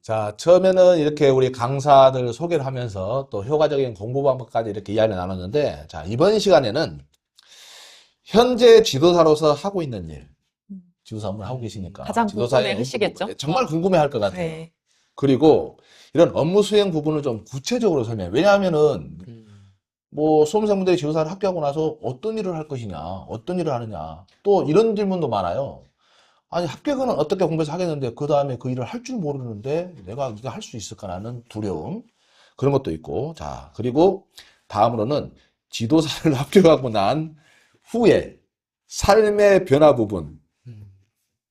자, 처음에는 이렇게 우리 강사들 소개를 하면서 또 효과적인 공부 방법까지 이렇게 이야기를 나눴는데, 자, 이번 시간에는 현재 지도사로서 하고 있는 일, 음, 지도사 업무를 하고 계시니까 가장 지도사의 궁금해 하시겠죠? 정말 궁금해 할 것 같아요. 네. 그리고 이런 업무 수행 부분을 좀 구체적으로 설명해. 왜냐하면은 뭐 수험생분들이 지도사를 합격하고 나서 어떤 일을 할 것이냐, 어떤 일을 하느냐, 또 이런 질문도 많아요. 아니, 합격은 어떻게 공부해서 하겠는데, 그 다음에 그 일을 할 줄 모르는데, 내가 이거 할 수 있을까라는 두려움. 그런 것도 있고. 자, 그리고 다음으로는 지도사를 합격하고 난 후에 삶의 변화 부분,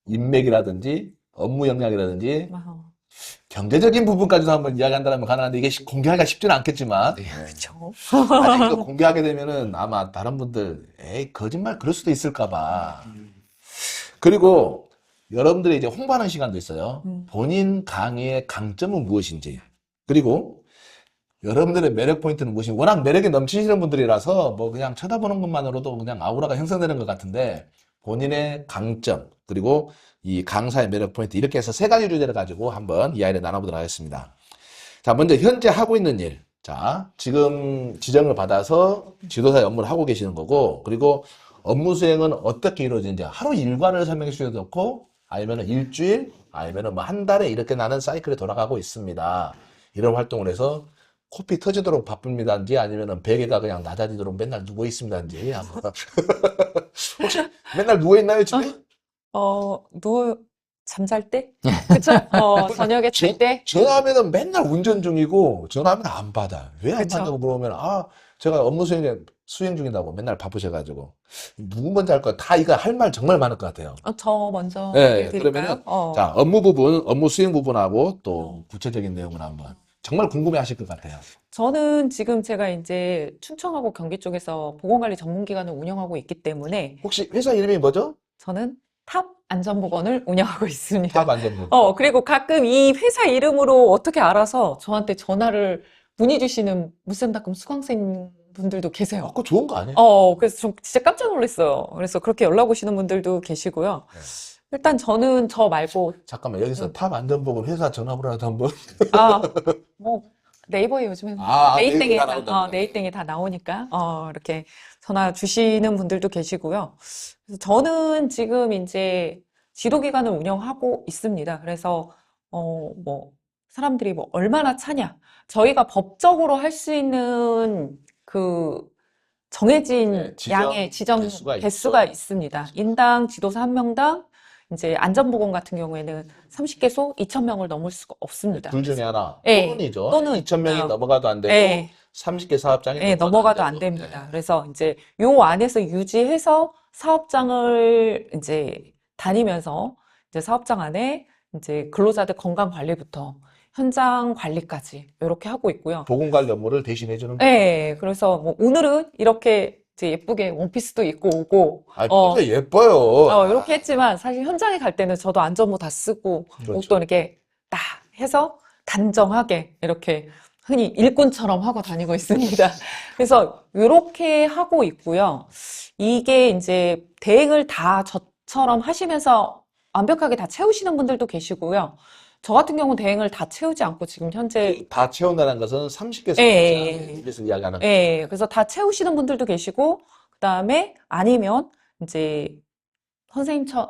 인맥이라든지, 업무 역량이라든지, 아, 경제적인 부분까지도 한번 이야기한다면 가능한데, 이게 공개하기가 쉽지는 않겠지만, 그렇죠. 만약 이거 공개하게 되면은 아마 다른 분들, 에이, 거짓말 그럴 수도 있을까 봐. 그리고 여러분들이 이제 홍보하는 시간도 있어요. 음, 본인 강의의 강점은 무엇인지. 그리고 여러분들의 매력 포인트는 무엇인지. 워낙 매력이 넘치시는 분들이라서 뭐 그냥 쳐다보는 것만으로도 그냥 아우라가 형성되는 것 같은데 본인의 강점, 그리고 이 강사의 매력 포인트 이렇게 해서 세 가지 주제를 가지고 한번 이야기를 나눠보도록 하겠습니다. 자, 먼저 현재 하고 있는 일. 자, 지금 지정을 받아서 지도사의 업무를 하고 계시는 거고, 그리고 업무 수행은 어떻게 이루어지는지 하루 일과를 설명해 주셔도 좋고, 아니면은 일주일, 아니면은 뭐 한 달에 이렇게 나는 사이클이 돌아가고 있습니다. 이런 활동을 해서 코피 터지도록 바쁩니다인지 아니면은 베개가 그냥 낮아지도록 맨날 누워 있습니다인지 한번. 혹시 맨날 누워 있나요, 집에? 잠잘 때? 그쵸? 저녁에 잘 때? 전화하면은 맨날 운전 중이고, 전화하면 안 받아. 왜 안 그쵸? 받냐고 물어보면, 아, 제가 업무 수행 중이라고 맨날 바쁘셔가지고. 누구 먼저 할 거야? 다 이거 할 말 정말 많을 것 같아요. 저 먼저 예, 해드릴까요? 그러면은, 자, 업무 부분, 업무 수행 부분하고 또 구체적인 내용을 한번 정말 궁금해 하실 것 같아요. 저는 지금 제가 이제 충청하고 경기 쪽에서 보건관리 전문기관을 운영하고 있기 때문에 혹시 회사 이름이 뭐죠? 저는 탑 안전보건을 운영하고 있습니다. 탑 안전부. 그리고 가끔 이 회사 이름으로 어떻게 알아서 저한테 전화를 문의 주시는 무쌤닷컴 수강생 분들도 계세요. 그거 좋은 거 아니에요? 그래서 좀 진짜 깜짝 놀랐어요. 그래서 그렇게 연락 오시는 분들도 계시고요. 네. 일단 저는 저 말고, 잠깐만, 여기서 탑 안전부 회사 전화번호라도 한번. 아, 뭐, 네이버에 요즘엔 네이버에 다 네이땡에 나온다. 네이땡에 다 나오니까, 이렇게 전화 주시는 분들도 계시고요. 그래서 저는 지금 이제 지도기관을 운영하고 있습니다. 그래서, 뭐, 사람들이 뭐, 얼마나 차냐. 저희가 법적으로 할 수 있는 그 정해진 네, 양의 지정 개수가 개수가 있죠. 있습니다. 인당 지도사 한 명당 이제 안전보건 같은 경우에는 30개소 2,000명을 넘을 수가 없습니다. 둘 중에 하나. 예, 또는이죠. 또는 2,000명이 넘어가도 안 되고, 예, 30개 사업장이 예, 넘어가도 넘어가도 안 안 되고. 됩니다. 그래서 이제 요 안에서 유지해서 사업장을 이제 다니면서 이제 사업장 안에 이제 근로자들 건강 관리부터 현장 관리까지 이렇게 하고 있고요. 보건관리 업무를 대신해 주는 거예요. 네, 그래서 뭐 오늘은 이렇게 이제 예쁘게 원피스도 입고 오고, 진짜 예뻐요. 이렇게 했지만 사실 현장에 갈 때는 저도 안전모 다 쓰고 그렇죠. 옷도 이렇게 딱 해서 단정하게 이렇게 흔히 일꾼처럼 하고 다니고 있습니다. 그래서 이렇게 하고 있고요. 이게 이제 대행을 다 저처럼 하시면서 완벽하게 다 채우시는 분들도 계시고요. 저 같은 경우는 대행을 다 채우지 않고 지금 현재 다 채운다는 것은 30개 예, 사업장, 입에서 이야기하는 거죠. 예, 그래서 다 채우시는 분들도 계시고, 그 다음에 아니면 이제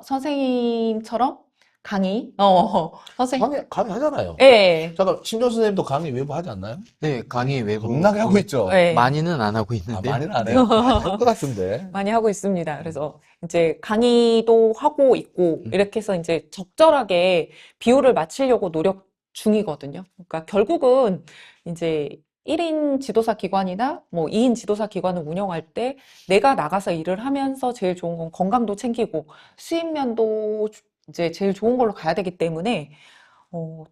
선생님처럼 강의, 강의 하잖아요. 예, 잠깐, 신조 선생님도 강의 외부 하지 않나요? 네, 강의 외부 겁나게 하고 있죠. 예, 많이는 안 하고 있는데 많이는 안 해요. 할 것 같은데. 많이 하고 있습니다. 그래서 이제 강의도 하고 있고, 이렇게 해서 이제 적절하게 비율을 맞추려고 노력 중이거든요. 그러니까 결국은 이제 1인 지도사 기관이나 뭐 2인 지도사 기관을 운영할 때 내가 나가서 일을 하면서 제일 좋은 건 건강도 챙기고 수입면도 이제 제일 좋은 걸로 가야 되기 때문에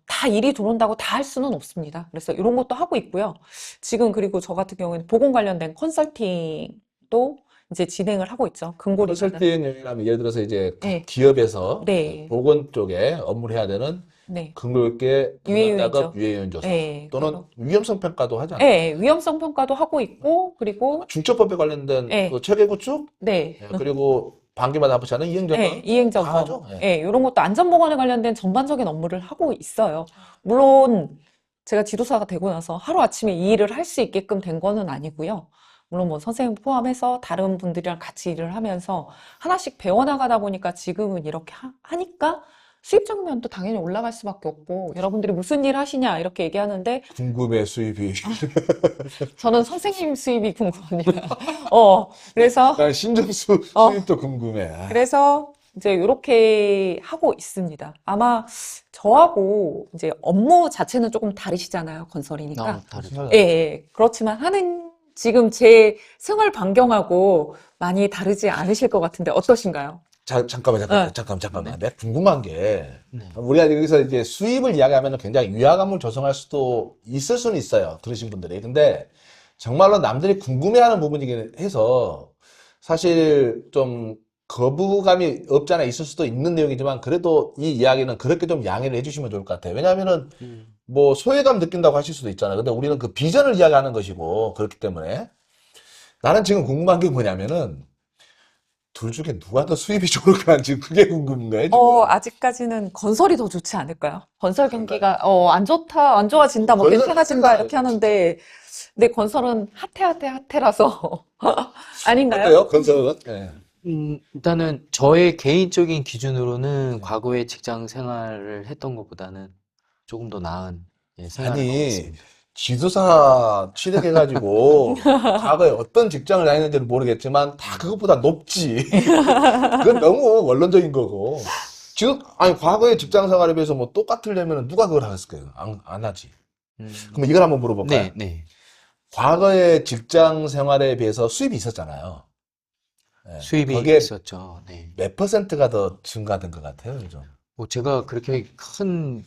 다 일이 들어온다고 다 할 수는 없습니다. 그래서 이런 것도 하고 있고요. 지금 그리고 저 같은 경우에는 보건 관련된 컨설팅도 이제 진행을 하고 있죠. 근골이라는. 컨설팅이라면 예를 들어서 이제 각 네, 기업에서 네, 보건 쪽에 업무를 해야 되는 네. 근로계 유해요인죠. 작업 유해요인 조사 네, 또는 위험성 평가도 하지 않나요? 네, 위험성 평가도 하고 있고, 그리고, 중첩법에 관련된 네, 그 체계 구축, 네, 그리고 반기마다 한 번씩 하는 이행점은 네, 이행점검. 강하죠. 예. 예, 이런 것도 안전보건에 관련된 전반적인 업무를 하고 있어요. 물론 제가 지도사가 되고 나서 하루아침에 이 일을 할 수 있게끔 된 거는 아니고요. 물론 뭐 선생님 포함해서 다른 분들이랑 같이 일을 하면서 하나씩 배워나가다 보니까 지금은 이렇게 하니까 수입적인 면도 당연히 올라갈 수밖에 없고, 여러분들이 무슨 일 하시냐 이렇게 얘기하는데 궁금해 수입이. 저는 선생님 수입이 궁금합니다. 그래서 난 신정수 어. 수입도 궁금해. 아, 그래서 이제 이렇게 하고 있습니다. 아마 저하고 이제 업무 자체는 조금 다르시잖아요, 건설이니까. 다르죠. 예, 예. 그렇지만 하는 지금 제 생활 반경하고 많이 다르지 않으실 것 같은데 어떠신가요? 잠깐만. 네. 내가 궁금한 게, 네. 우리가 여기서 이제 수입을 이야기하면 굉장히 위화감을 조성할 수도 있을 수는 있어요. 들으신 분들이. 근데 정말로 남들이 궁금해하는 부분이긴 해서 사실 좀 거부감이 없지 않아 있을 수도 있는 내용이지만 그래도 이 이야기는 그렇게 좀 양해를 해주시면 좋을 것 같아요. 왜냐하면은 뭐 소외감 느낀다고 하실 수도 있잖아요. 근데 우리는 그 비전을 이야기하는 것이고 그렇기 때문에 나는 지금 궁금한 게 뭐냐면은 둘 중에 누가 더 수입이 좋을까 지금 그게 궁금한 거예요, 지금. 아직까지는 건설이 더 좋지 않을까요? 건설 경기가 안 좋다, 안 좋아진다, 뭐 건설 괜찮아진다 자체가- 이렇게 하는데, 근데 건설은 핫해라서 아닌가요? 어때요? 건설은? 예. 일단은 저의 개인적인 기준으로는 과거에 직장 생활을 했던 것보다는 조금 더 나은 생활을 하고 아니, 있습니다. 지도사 취득해가지고 과거에 어떤 직장을 다녔는지는 모르겠지만 다 그것보다 높지. 그건 너무 원론적인 거고. 아니, 과거의 직장 생활에 비해서 뭐 똑같으려면 누가 그걸 하겠어요? 안 하지. 그럼 이걸 한번 물어볼까요? 네, 네. 과거의 직장 생활에 비해서 수입이 있었잖아요. 예. 수입이 거기에 있었죠. 네. 몇 %가 더 증가된 것 같아요, 요즘. 뭐 제가 그렇게 큰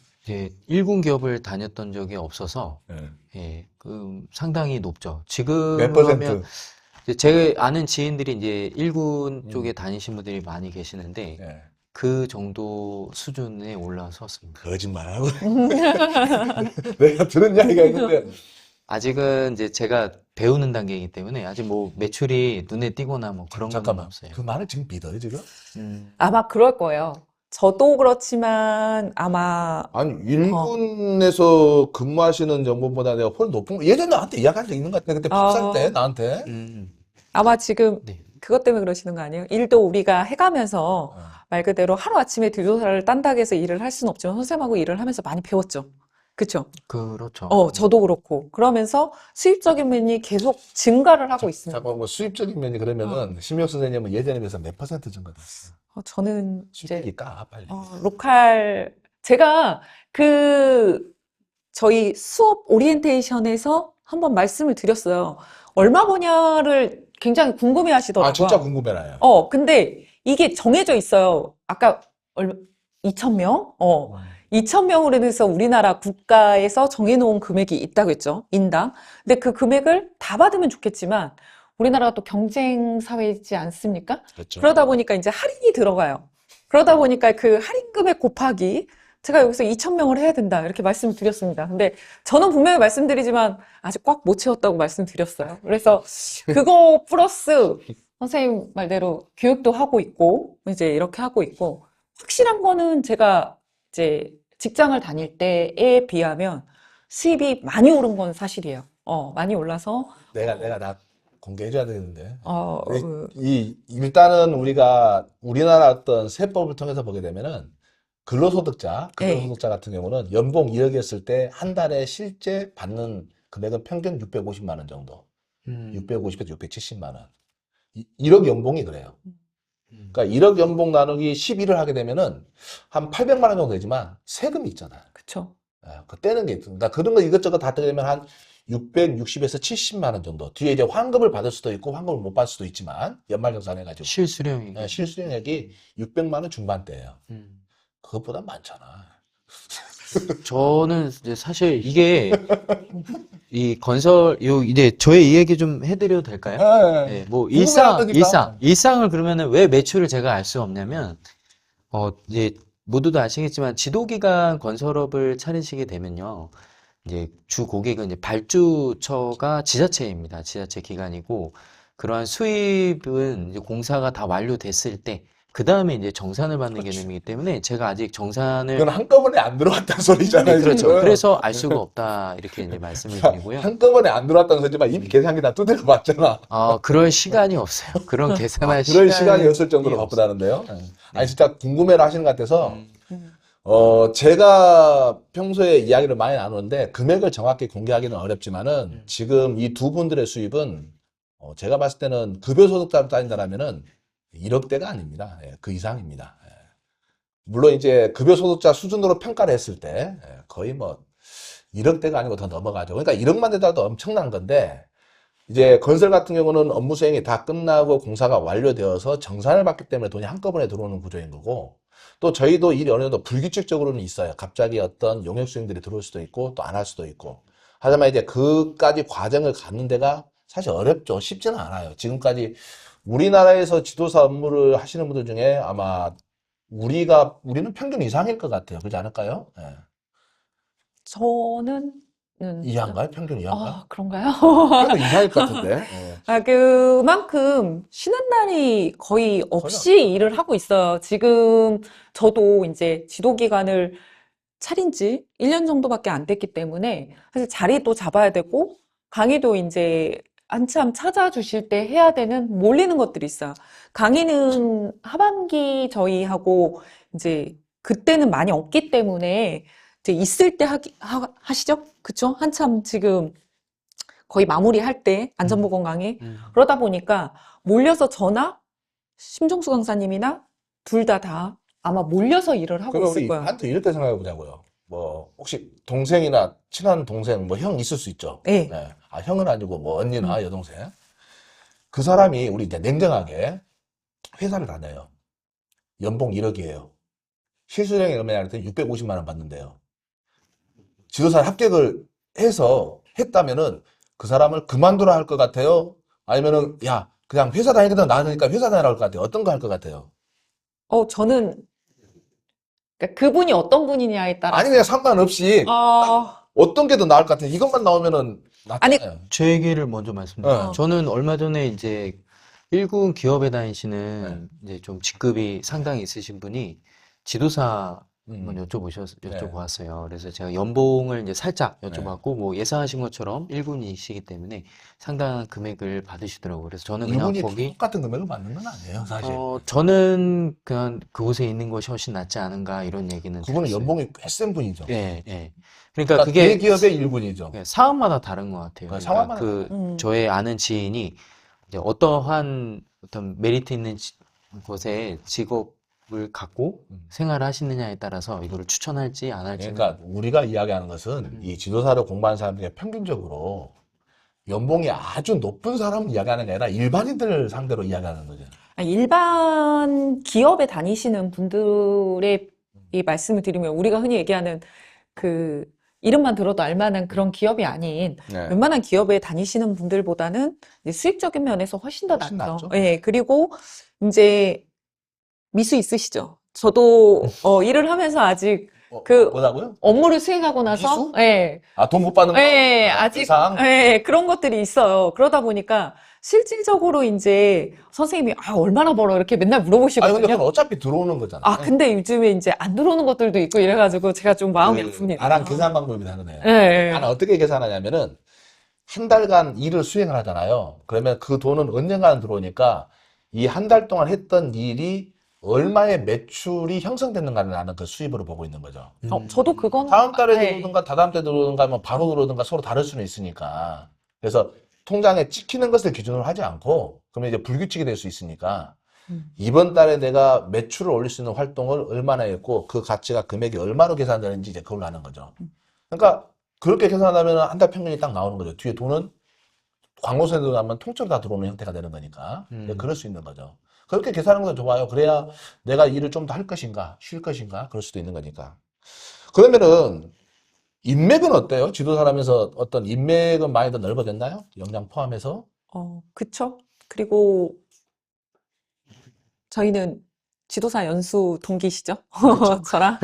일군 기업을 다녔던 적이 없어서 상당히 높죠. 지금 몇 하면 %? 이제 제 아는 지인들이 이제 일군 쪽에 다니신 분들이 많이 계시는데 예. 그 정도 수준에 올라섰습니다. 거짓말하고. 내가 들은 이야기가 있는데, 아직은 이제 제가 배우는 단계이기 때문에 아직 뭐 매출이 눈에 띄거나 뭐 그런 건 잠깐만. 없어요. 그 말을 지금 믿어요, 지금? 아마 그럴 거예요. 저도 그렇지만 아마 아니, 일군에서 근무하시는 정보보다 내가 훨씬 높은 거, 예전에 나한테 이야기한 적 있는 것 같아. 그때 박살 때, 나한테. 아마 지금 네. 그것 때문에 그러시는 거 아니에요? 일도 우리가 해가면서 말 그대로 하루아침에 뒷조사를 딴다고 해서 일을 할 수는 없지만 선생님하고 일을 하면서 많이 배웠죠. 그쵸? 그렇죠. 저도 그렇고. 그러면서 수입적인 면이 계속 증가를 하고 있습니다. 잠깐만, 뭐 수입적인 면이 그러면은, 심혁 선생님은 예전에 비해서 몇 % 증가됐어? 저는 이제 수입이니까, 빨리. 제가 저희 수업 오리엔테이션에서 한번 말씀을 드렸어요. 얼마 버냐를 굉장히 궁금해 하시더라고요. 아, 진짜 궁금해라요. 근데 이게 정해져 있어요. 아까 2,000명? 2,000명으로 해서 우리나라 국가에서 정해놓은 금액이 있다고 했죠. 인당. 근데 그 금액을 다 받으면 좋겠지만 우리나라가 또 경쟁 사회이지 않습니까? 그렇죠. 그러다 보니까 이제 할인이 들어가요. 그러다 보니까 그 할인 금액 곱하기 제가 여기서 2,000명을 해야 된다 이렇게 말씀을 드렸습니다. 근데 저는 분명히 말씀드리지만 아직 꽉 못 채웠다고 말씀드렸어요. 그래서 그거 플러스 선생님 말대로 교육도 하고 있고 이제 이렇게 하고 있고 확실한 거는 제가 이제 직장을 다닐 때에 비하면 수입이 많이 오른 건 사실이에요. 많이 올라서 내가 공개해줘야 되는데. 그 일단은 우리나라 어떤 세법을 통해서 보게 되면은 근로소득자 같은 경우는 연봉 1억이었을 때 한 달에 실제 받는 금액은 평균 650만 원 정도. 650에서 670만 원. 1억 연봉이 그래요. 그러니까 1억 연봉 나누기 11을 하게 되면은 한 800만 원 정도 되지만 세금이 있잖아요. 그쵸. 그 떼는 게 있습니다. 그런 거 이것저것 다 떼면 한 660에서 70만 원 정도. 뒤에 이제 환급을 받을 수도 있고 환급을 못 받을 수도 있지만 연말정산해가지고 실수령이. 실수령액이 600만 원 중반대예요. 그것보다 많잖아. 저는 이제 사실 이게 이 건설 이제 저의 이 얘기 좀 해드려도 될까요? 네, 뭐 일상을 그러면은 왜 매출을 제가 알 수 없냐면 이제 모두도 아시겠지만 지도기관 건설업을 차리시게 되면요. 이제 주 고객은 이제 발주처가 지자체입니다. 지자체 기관이고 그러한 수입은 이제 공사가 다 완료됐을 때, 그 다음에 이제 정산을 받는 그렇죠. 개념이기 때문에 제가 아직 정산을 그건 한꺼번에 안 들어왔다는 소리잖아요, 그렇죠. 지금. 그래서 알 수가 없다 이렇게 이제 말씀을 드리고요. 한꺼번에 안 들어왔다는 소리지만 이미 계산기 다 두드려 봤잖아. 그럴 시간이 없어요. 그런 계산할 그럴 시간이 시간이 없을 정도로 없어요. 바쁘다는데요. 아니, 진짜 궁금해라 하시는 것 같아서, 음. 제가 평소에 이야기를 많이 나누는데, 금액을 정확히 공개하기는 어렵지만은, 지금 이 두 분들의 수입은, 제가 봤을 때는 급여소득자로 따진다라면은, 1억대가 아닙니다. 예, 그 이상입니다. 예. 물론 이제 급여소득자 수준으로 평가를 했을 때, 거의 뭐, 1억대가 아니고 더 넘어가죠. 그러니까 1억만 되더라도 엄청난 건데, 이제 건설 같은 경우는 업무 수행이 다 끝나고 공사가 완료되어서 정산을 받기 때문에 돈이 한꺼번에 들어오는 구조인 거고, 또 저희도 일이 어느 정도 불규칙적으로는 있어요. 갑자기 어떤 용역 수행들이 들어올 수도 있고, 또 안 할 수도 있고. 하지만 이제 그까지 과정을 갖는 데가 사실 어렵죠. 쉽지는 않아요. 지금까지 우리나라에서 지도사 업무를 하시는 분들 중에 아마 우리는 평균 이상일 것 같아요. 그렇지 않을까요? 예. 저는 이하인가요? 평균 이하인가요? 아, 그런가요? 평균 이상일 것 같은데. 예. 그만큼 쉬는 날이 거의 없이 일을 하고 있어요. 지금 저도 이제 지도 기간을 차린 지 1년 정도밖에 안 됐기 때문에 사실 자리도 잡아야 되고 강의도 이제 한참 찾아주실 때 해야 되는 몰리는 것들이 있어요. 강의는 하반기 저희하고 이제 그때는 많이 없기 때문에 이제 있을 때 하시죠? 그쵸? 한참 지금 거의 마무리할 때 안전보건 강의 그러다 보니까 몰려서 저나 심종수 강사님이나 둘 다 아마 몰려서 일을 하고 그럼 있을 우리 거예요. 한테 이렇게 생각해 보자고요. 뭐 혹시 동생이나 친한 동생, 뭐 형 있을 수 있죠. 네. 아, 형은 아니고 뭐 언니나 여동생. 그 사람이 우리 이제 냉정하게 회사를 다녀요. 연봉 1억이에요. 실수령이 얼마냐 그랬더니 650만 원 받는데요. 지도사 합격을 했다면은 그 사람을 그만두라 할 것 같아요? 아니면은 야, 그냥 회사 다니기도 나으니까 회사 다니라 할 것 같아요. 어떤 거 할 것 같아요? 저는 그러니까 그분이 어떤 분이냐에 따라서 아니 그냥 상관없이 어떤 게 더 나을 것 같아요? 이것만 나오면은 아니, 낫잖아요. 제 얘기를 먼저 말씀드릴게요. 네. 저는 얼마 전에 이제 1군 기업에 다니시는 이제 좀 직급이 상당히 있으신 분이 지도사 한번 여쭤보았어요. 그래서 제가 연봉을 이제 살짝 여쭤봤고, 뭐 예상하신 것처럼 1군이시기 때문에 상당한 금액을 받으시더라고요. 그래서 저는 그냥 이분이 거기, 똑같은 금액을 받는 건 아니에요, 사실. 저는 그냥 그곳에 있는 것이 훨씬 낫지 않은가 이런 얘기는 그분은 들었어요. 연봉이 꽤 센 분이죠. 예, 예. 그러니까 그러니까 그게 대기업의 일군이죠. 예, 상황마다 다른 것 같아요. 네, 그러니까 상황마다 저의 아는 지인이 이제 어떠한 어떤 메리트 있는 곳에 직업을 갖고 생활하시느냐에 따라서 이거를 추천할지 안 할지는 그러니까 우리가 이야기하는 것은 이 지도사를 공부하는 사람들이 평균적으로 연봉이 아주 높은 사람을 이야기하는 게 아니라 일반인들 상대로 이야기하는 거죠. 일반 기업에 다니시는 분들의 이 말씀을 드리면 우리가 흔히 얘기하는 그 이름만 들어도 알만한 그런 기업이 아닌 네. 웬만한 기업에 다니시는 분들보다는 이제 수익적인 면에서 훨씬 더 훨씬 낫죠. 낫죠. 예, 그리고 이제 미수 있으시죠? 저도 일을 하면서 아직 뭐라고요? 업무를 수행하고 나서 미수? 예, 아, 돈 못 받는 거? 예, 아, 아직 세상? 예, 그런 것들이 있어요. 그러다 보니까 실질적으로 이제 선생님이 얼마나 벌어 이렇게 맨날 아니, 근데 물어보시거든요. 그건 어차피 들어오는 거잖아. 근데 요즘에 이제 안 들어오는 것들도 있고 이래가지고 제가 좀 마음이 아픕니다. 나랑 계산 방법이 다르네. 예, 예. 나는 어떻게 계산하냐면은 한 달간 일을 수행을 하잖아요. 그러면 그 돈은 언젠가는 들어오니까 이 한 달 동안 했던 일이 얼마의 매출이 형성됐는가를 나는 그 수입으로 보고 있는 거죠. 저도 그건 다음 달에 예. 들어오든가 다다음 달에 들어오든가 뭐 바로 들어오든가 서로 다를 수는 있으니까. 그래서 통장에 찍히는 것을 기준으로 하지 않고 그러면 이제 불규칙이 될 수 있으니까 이번 달에 내가 매출을 올릴 수 있는 활동을 얼마나 했고 그 가치가 금액이 얼마로 계산되는지 이제 그걸로 하는 거죠. 그러니까 그렇게 계산하면 한 달 평균이 딱 나오는 거죠. 뒤에 돈은 광고세도 나면 통째로 다 들어오는 형태가 되는 거니까. 그럴 수 있는 거죠. 그렇게 계산하는 것도 좋아요. 그래야 내가 일을 좀 더 할 것인가, 쉴 것인가, 그럴 수도 있는 거니까. 그러면은, 인맥은 어때요? 지도사라면서 어떤 인맥은 많이 더 넓어졌나요? 역량 포함해서? 그쵸? 그리고 저희는 지도사 연수 동기시죠? 저랑.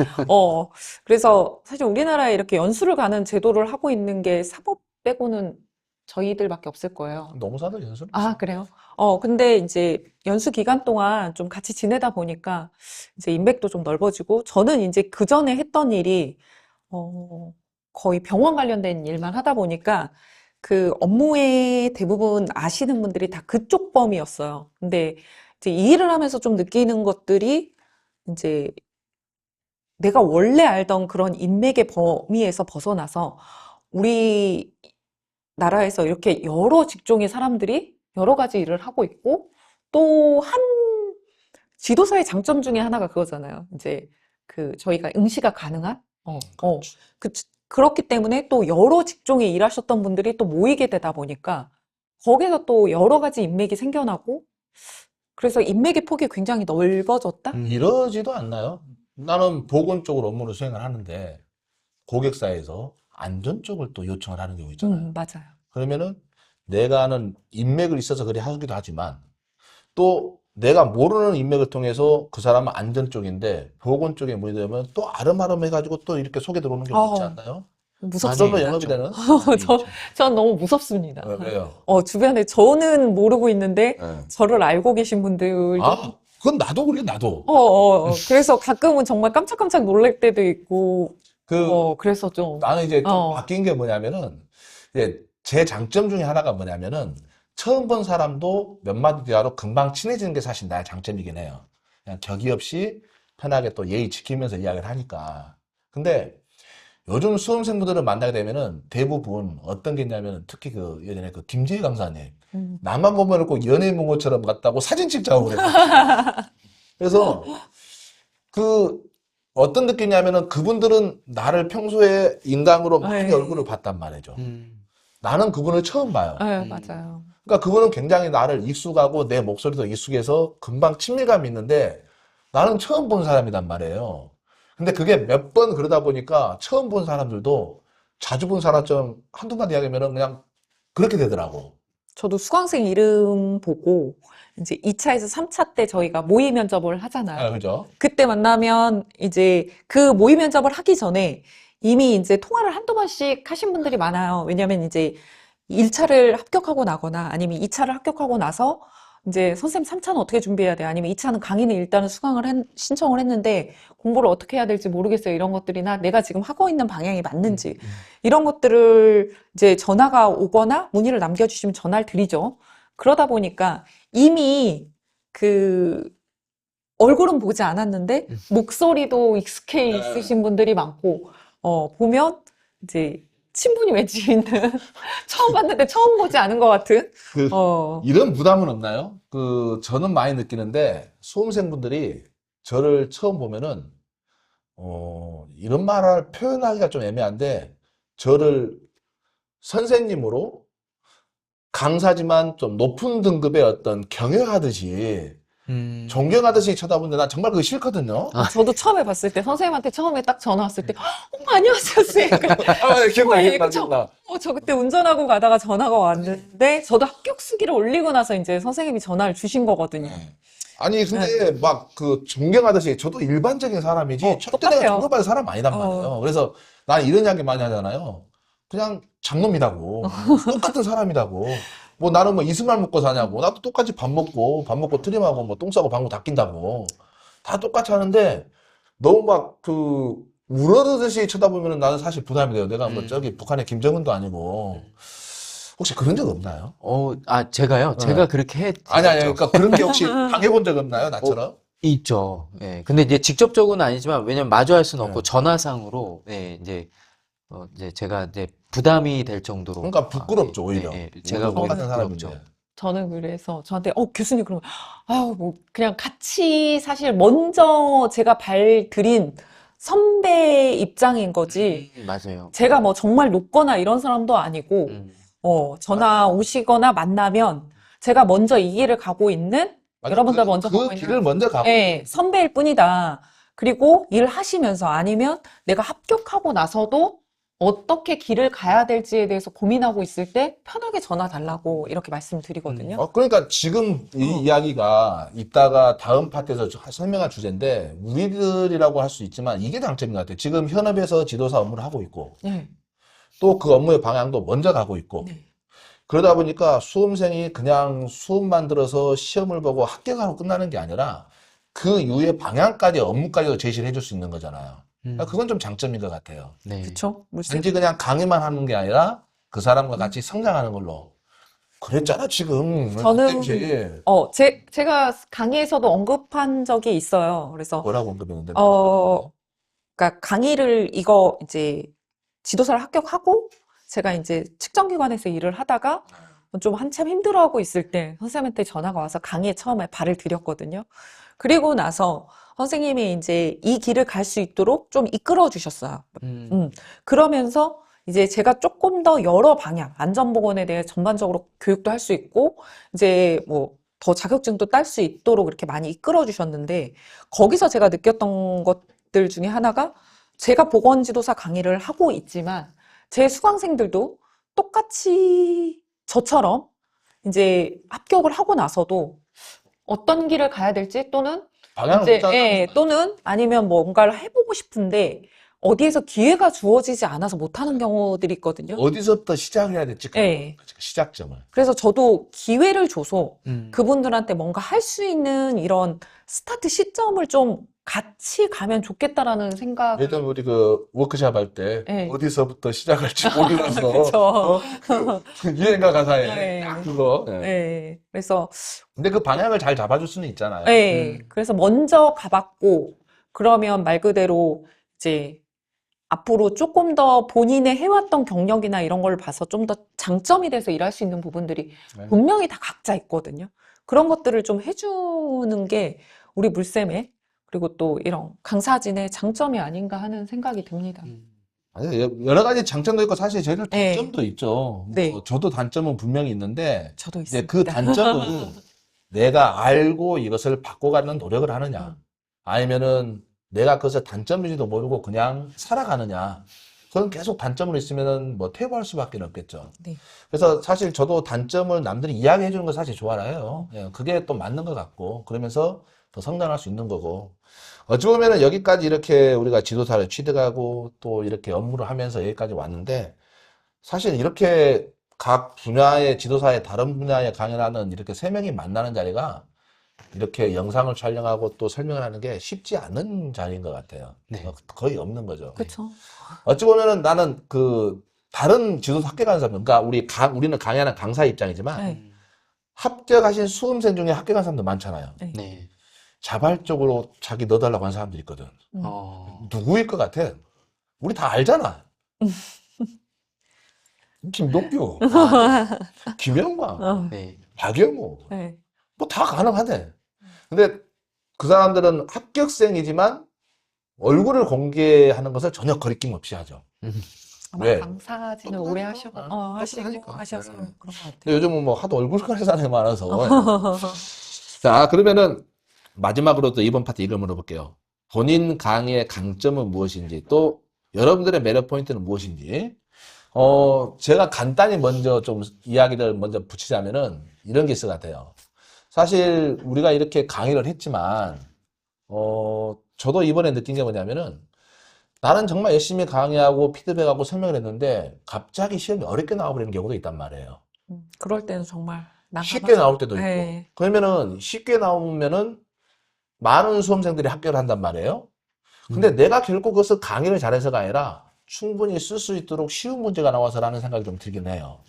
그래서 사실 우리나라에 이렇게 연수를 가는 제도를 하고 있는 게 사법 빼고는 저희들밖에 없을 거예요. 노무사들 연수를 아, 했어요. 그래요? 근데 이제 연수 기간 동안 좀 같이 지내다 보니까 이제 인맥도 좀 넓어지고, 저는 이제 그 전에 했던 일이, 거의 병원 관련된 일만 하다 보니까 그 업무의 대부분 아시는 분들이 다 그쪽 범위였어요. 근데 이제 이 일을 하면서 좀 느끼는 것들이 이제 내가 원래 알던 그런 인맥의 범위에서 벗어나서 우리 나라에서 이렇게 여러 직종의 사람들이 여러 가지 일을 하고 있고, 또 한 지도사의 장점 중에 하나가 그거잖아요. 이제 그 저희가 응시가 가능한? 그렇죠. 그렇기 때문에 또 여러 직종에 일하셨던 분들이 또 모이게 되다 보니까 거기서 또 여러 가지 인맥이 생겨나고, 그래서 인맥의 폭이 굉장히 넓어졌다? 이러지도 않나요? 나는 보건 쪽으로 업무를 수행을 하는데 고객사에서 안전 쪽을 또 요청을 하는 경우 있잖아요. 맞아요. 그러면은 내가 아는 인맥을 있어서 그리 하기도 하지만 또 내가 모르는 인맥을 통해서 그 사람은 안전 쪽인데 보건 쪽에 문의되면 또 아름아름 해가지고 또 이렇게 속에 들어오는 경우 있지 않나요? 무섭습니다. 앞선도 영업이 되는? 전 너무 무섭습니다. 왜요? 주변에 저는 모르고 있는데 네. 저를 알고 계신 분들도 아, 그건 나도 그래, 나도. 그래서 가끔은 정말 깜짝깜짝 놀랄 때도 있고, 그, 그래서 좀, 나는 이제 좀 바뀐 게 뭐냐면은, 이제 제 장점 중에 하나가 뭐냐면은, 처음 본 사람도 몇 마디 대화로 금방 친해지는 게 사실 나의 장점이긴 해요. 그냥 격이 없이 편하게 또 예의 지키면서 이야기를 하니까. 근데 요즘 수험생분들을 만나게 되면은 대부분 어떤 게 있냐면, 특히 그 예전에 그 김재희 강사님, 나만 보면 꼭 연예인 모모처럼 같다고 사진 찍자고 그래요. 그래서 그 어떤 느낌이냐면은 그분들은 나를 평소에 인강으로 많이 네. 얼굴을 봤단 말이죠. 나는 그분을 처음 봐요. 네, 맞아요. 그러니까 그분은 굉장히 나를 익숙하고 내 목소리도 익숙해서 금방 친밀감이 있는데 나는 처음 본 사람이란 말이에요. 근데 그게 몇 번 그러다 보니까 처음 본 사람들도 자주 본 사람처럼 한두 마디 이야기하면은 그냥 그렇게 되더라고. 저도 수강생 이름 보고, 이제 2차에서 3차 때 저희가 모의 면접을 하잖아요. 그죠? 그때 만나면 이제 그 모의 면접을 하기 전에 이미 이제 통화를 한두 번씩 하신 분들이 많아요. 왜냐면 이제 1차를 합격하고 나거나 아니면 2차를 합격하고 나서 이제 선생님 3차는 어떻게 준비해야 돼? 아니면 2차는 강의는 일단은 신청을 했는데 공부를 어떻게 해야 될지 모르겠어요. 이런 것들이나 내가 지금 하고 있는 방향이 맞는지 이런 것들을 이제 전화가 오거나 문의를 남겨주시면 전화를 드리죠. 그러다 보니까 이미 그 얼굴은 보지 않았는데 목소리도 익숙해 있으신 분들이 많고, 보면 이제 친분이 맺혀 있는 처음 봤는데 처음 보지 않은 것 같은. 그 이런 부담은 없나요? 저는 많이 느끼는데 수험생분들이 저를 처음 보면은 이런 말을 표현하기가 좀 애매한데 저를 선생님으로 강사지만 좀 높은 등급의 어떤 경영하듯이 존경하듯이 쳐다보는데 난 정말 그거 싫거든요. 저도 처음에 봤을 때 선생님한테 처음에 딱 전화 왔을 때 어머 안녕하세요 선생님. 기억나. 저 그때 운전하고 가다가 전화가 왔는데 저도 합격 수기를 올리고 나서 이제 선생님이 전화를 주신 거거든요. 아니 근데 막 그 존경하듯이 저도 일반적인 사람이지 절대 내가 똑같아요. 존경받을 사람 아니란 말이에요. 그래서 난 이런 이야기 많이 하잖아요. 그냥 장놈이라고 똑같은 사람이라고. 뭐 나는 뭐 이승만 먹고 사냐고. 나도 똑같이 밥 먹고 트림하고 뭐 똥 싸고 방구 닦인다고. 다 똑같이 하는데 너무 막 우러르듯이 쳐다보면은 나는 사실 부담이 돼요. 내가 뭐 저기 북한의 김정은도 아니고. 혹시 그런 적 없나요? 제가요? 제가 그렇게 아니, 그러니까 그런 게 혹시 당해본 적 없나요? 나처럼? 있죠. 예. 근데 이제 직접적으로는 아니지만, 왜냐면 마주할 수는 없고, 전화상으로, 이제 제가 이제 부담이 될 정도로. 그러니까 부끄럽죠, 오히려. 제가 똑같은 오히려 사람인데. 부끄럽죠. 저는 그래서 저한테 교수님 그러면 뭐 그냥 같이 사실 먼저 제가 발 들인 선배 입장인 거지. 맞아요. 제가 뭐 정말 높거나 이런 사람도 아니고 전화 오시거나 만나면 제가 먼저 이 길을 가고 있는 여러분들 먼저 가고 그 있는 길을 먼저 가고. 선배일 뿐이다. 그리고 일하시면서 아니면 내가 합격하고 나서도 어떻게 길을 가야 될지에 대해서 고민하고 있을 때 편하게 전화 달라고 이렇게 말씀드리거든요. 그러니까 지금 이 이야기가 이따가 다음 파트에서 설명할 주제인데 우리들이라고 할 수 있지만 이게 장점인 것 같아요. 지금 현업에서 지도사 업무를 하고 있고 네. 또 그 업무의 방향도 먼저 가고 있고 네. 그러다 보니까 수험생이 그냥 수업만 들어서 시험을 보고 합격하고 끝나는 게 아니라 그 이후의 방향까지 업무까지도 제시를 해줄 수 있는 거잖아요. 그러니까 그건 좀 장점인 것 같아요. 네. 그쵸? 물세. 단지 그냥 강의만 하는 게 아니라 그 사람과 같이 성장하는 걸로. 그랬잖아, 지금. 저는 쌤씨. 제가 강의에서도 언급한 적이 있어요. 그래서 뭐라고 언급했는데? 그러니까 강의를 이거 이제 지도사를 합격하고 제가 이제 측정기관에서 일을 하다가 좀 한참 힘들어하고 있을 때 선생님한테 전화가 와서 강의에 처음에 발을 들였거든요. 그리고 나서 선생님이 이제 이 길을 갈 수 있도록 좀 이끌어 주셨어요. 그러면서 이제 제가 조금 더 여러 방향, 안전보건에 대해 전반적으로 교육도 할 수 있고, 이제 뭐 더 자격증도 딸 수 있도록 이렇게 많이 이끌어 주셨는데, 거기서 제가 느꼈던 것들 중에 하나가 제가 보건지도사 강의를 하고 있지만, 제 수강생들도 똑같이 저처럼 이제 합격을 하고 나서도 어떤 길을 가야 될지 또는 방향을 이제 못 잡는 거야. 또는 아니면 뭔가를 해보고 싶은데 어디에서 기회가 주어지지 않아서 못하는 경우들이 있거든요. 어디서부터 시작을 해야 될지. 네. 그 시작점을. 그래서 저도 기회를 줘서 음. 그분들한테 뭔가 할 수 있는 이런 스타트 시점을 좀 같이 가면 좋겠다라는 생각. 예를 들면 우리 그 워크숍 할 때 네. 어디서부터 시작할지 몰라서 그쵸. 유행가 가사에 네. 딱 그거. 예. 네. 그래서 근데 그 방향을 잘 잡아줄 수는 있잖아요. 네. 그래서 먼저 가봤고 그러면 말 그대로 이제 앞으로 조금 더 본인의 해왔던 경력이나 이런 걸 봐서 좀 더 장점이 돼서 일할 수 있는 부분들이 네. 분명히 다 각자 있거든요. 그런 것들을 좀 해주는 게 우리 물쌤의 그리고 또 이런 강사진의 장점이 아닌가 하는 생각이 듭니다. 아니, 여러 가지 장점도 있고 사실 저희는 네. 단점도 있죠. 네. 저도 단점은 분명히 있는데 저도 이제 있습니다. 그 단점은 내가 알고 이것을 바꿔가는 노력을 하느냐 아니면은 내가 그것을 단점인지도 모르고 그냥 살아가느냐. 그건 계속 단점으로 있으면은 뭐 퇴보할 수밖에 없겠죠. 네. 그래서 사실 저도 단점을 남들이 이야기해 주는 거 사실 좋아해요. 예, 그게 또 맞는 것 같고 그러면서 더 성장할 수 있는 거고 어찌 보면은 여기까지 이렇게 우리가 지도사를 취득하고 또 이렇게 업무를 하면서 여기까지 왔는데 사실 이렇게 각 분야의 지도사의 다른 분야의 강연을 하는 이렇게 세 명이 만나는 자리가 이렇게 영상을 촬영하고 또 설명을 하는 게 쉽지 않은 자리인 것 같아요. 네. 거의 없는 거죠. 그렇죠. 어찌 보면은 나는 그 다른 지도사 합격한 사람, 그러니까 우리는 강의하는 강사 입장이지만 네. 합격하신 수험생 중에 합격한 사람도 많잖아요. 네. 네. 자발적으로 자기 넣어달라고 하는 사람도 있거든. 누구일 것 같아? 우리 다 알잖아. 김동규, 김영광, 네. 박영호, 네. 뭐 다 가능하대. 근데 그 사람들은 합격생이지만 얼굴을 공개하는 것을 전혀 거리낌 없이 하죠. 아마 왜? 강사진을 오래 하시고 하니까. 하셔서 네. 그런 것 같아요. 근데 요즘은 뭐 하도 얼굴 가는 사람이 많아서. 자, 그러면은 마지막으로 또 이번 파트 이걸 물어볼게요. 본인 강의의 강점은 무엇인지, 또 여러분들의 매력 포인트는 무엇인지. 제가 간단히 먼저 좀 이야기를 먼저 붙이자면은 이런 게 있을 것 같아요. 사실 우리가 이렇게 강의를 했지만, 저도 이번에 느낀 게 뭐냐면은 나는 정말 열심히 강의하고 피드백하고 설명을 했는데 갑자기 시험이 어렵게 나와버리는 경우도 있단 말이에요. 그럴 때는 정말 쉽게 나올 때도 있고. 네. 그러면은 쉽게 나오면은 많은 수험생들이 합격을 한단 말이에요. 근데 내가 결국 그것을 강의를 잘해서가 아니라 충분히 쓸 수 있도록 쉬운 문제가 나와서라는 생각이 좀 들긴 해요.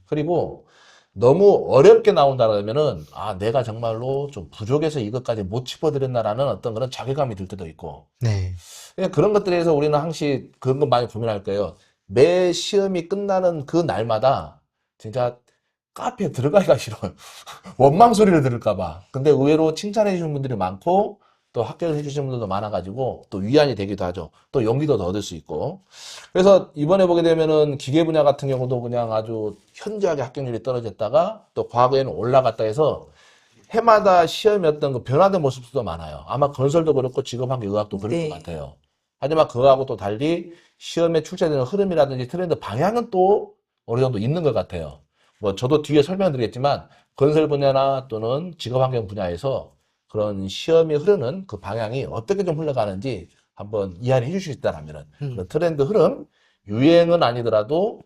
그리고 너무 어렵게 나온다 그러면은 내가 정말로 좀 부족해서 이것까지 못 짚어드렸나라는 어떤 그런 자괴감이 들 때도 있고. 네. 그런 것들에 대해서 우리는 항상 그런 거 많이 고민할 거예요. 매 시험이 끝나는 그 날마다 진짜 카페에 들어가기가 싫어요. 원망 소리를 들을까 봐. 근데 의외로 칭찬해 주시는 분들이 많고 또 합격을 해 주시는 분들도 많아가지고 또 위안이 되기도 하죠. 또 용기도 더 얻을 수 있고. 그래서 이번에 보게 되면은 기계 분야 같은 경우도 그냥 아주 현저하게 합격률이 떨어졌다가 또 과거에는 올라갔다 해서 해마다 시험이 어떤 그 변화된 모습도 많아요. 아마 건설도 그렇고 직업환경의학도 그럴 네. 것 같아요. 하지만 그거하고 또 달리 시험에 출제되는 흐름이라든지 트렌드 방향은 또 어느 정도 있는 것 같아요. 뭐 저도 뒤에 설명드리겠지만 건설 분야나 또는 직업환경 분야에서 그런 시험이 흐르는 그 방향이 어떻게 좀 흘러가는지 한번 이해를 해주실 수 있다면 그런 트렌드 흐름, 유행은 아니더라도